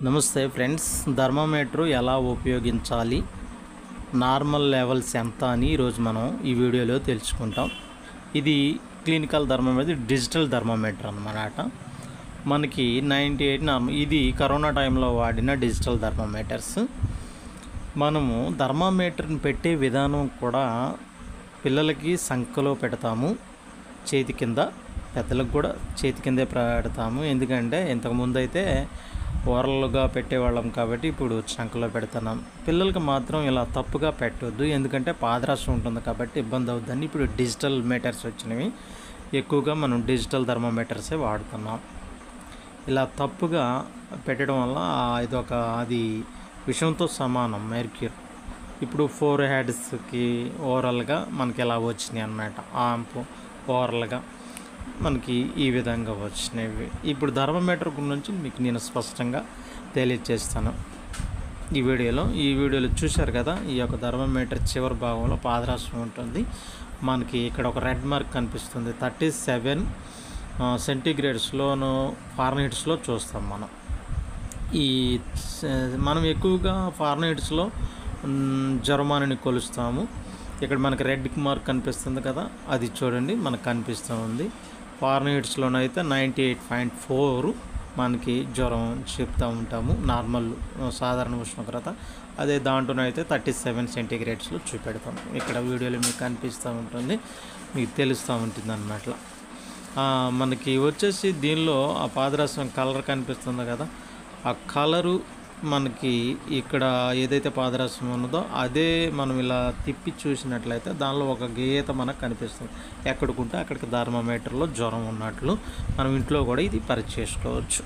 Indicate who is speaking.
Speaker 1: నమస్తే friends, thermometer ఎలా ఉపయోగించాలి, నార్మల్ లెవెల్స్ ఎంత అని ఈరోజు మనం ఈ వీడియోలో తెలుసుకుంటాం. ఇది క్లినికల్ థర్మామీటర్, డిజిటల్ థర్మామీటర్ అన్నమాట. మనకి 98 నార్మల్. ఇది కరోనా టైంలో వాడిన డిజిటల్ థర్మామీటర్స్. మనము థర్మామీటర్ని పెట్టే విధానం కూడా పిల్లలకి సంఖ్యలో పెడతాము, చేతి కింద. పెద్దలకు కూడా చేతి కిందే పెడతాము. ఎందుకంటే ఇంతకుముందు అయితే ఓరల్గా పెట్టేవాళ్ళం కాబట్టి ఇప్పుడు చంకలో పెడుతున్నాం. పిల్లలకి మాత్రం ఇలా తప్పుగా పెట్టవద్దు, ఎందుకంటే పాదరసం ఉంటుంది కాబట్టి ఇబ్బంది అవుతుందని ఇప్పుడు డిజిటల్ మీటర్స్ వచ్చినవి. ఎక్కువగా మనం డిజిటల్ థర్మామీటర్సే వాడుతున్నాం. ఇలా తప్పుగా పెట్టడం వల్ల అది విషంతో సమానం, మెర్క్యూరీ. ఇప్పుడు 4 హెడ్స్కి ఓరల్గా మనకి ఇలా వచ్చినాయి అన్నమాట. ఆంపు ఓరల్గా మనకి ఈ విధంగా వచ్చినవి. ఇప్పుడు థర్మామీటర్ గురించి మీకు నేను స్పష్టంగా తెలియజేస్తాను ఈ వీడియోలో చూశారు కదా. ఈ యొక్క థర్మామీటర్ చివరి భాగంలో పాదరసం ఉంటుంది. మనకి ఇక్కడ ఒక రెడ్ మార్క్ కనిపిస్తుంది. 37 సెంటీగ్రేడ్స్లోను ఫారెన్హీట్స్లో చూస్తాం మనం. మనం ఎక్కువగా ఫారెన్హీట్స్లో జర్మనీని కొలుస్తాము. ఇక్కడ మనకి రెడ్ మార్క్ కనిపిస్తుంది కదా, అది చూడండి మనకు కనిపిస్తూ ఉంది. ఫారెన్హీట్స్లోనైతే 98.4 మనకి జ్వరం చెప్తూ ఉంటాము, నార్మల్ సాధారణ ఉష్ణోగ్రత. అదే దాంట్లోనైతే 37 సెంటీగ్రేడ్స్లో చూపెడతాం. ఇక్కడ వీడియోలో మీకు కనిపిస్తూ ఉంటుంది, మీకు తెలుస్తూ ఉంటుంది అన్నమాట. మనకి వచ్చేసి దీనిలో ఆ పాదరసం కలర్ కనిపిస్తుంది కదా, ఆ కలరు మనకి ఇక్కడ ఏదైతే పాదరసం ఉన్నదో అదే మనం ఇలా తిప్పి చూసినట్లయితే దానిలో ఒక గీత మనకు కనిపిస్తుంది. ఎక్కడికుంటే అక్కడికి థర్మామీటర్లో జ్వరం ఉన్నట్లు మనం ఇంట్లో కూడా ఇది పరీక్ష చేసుకోవచ్చు.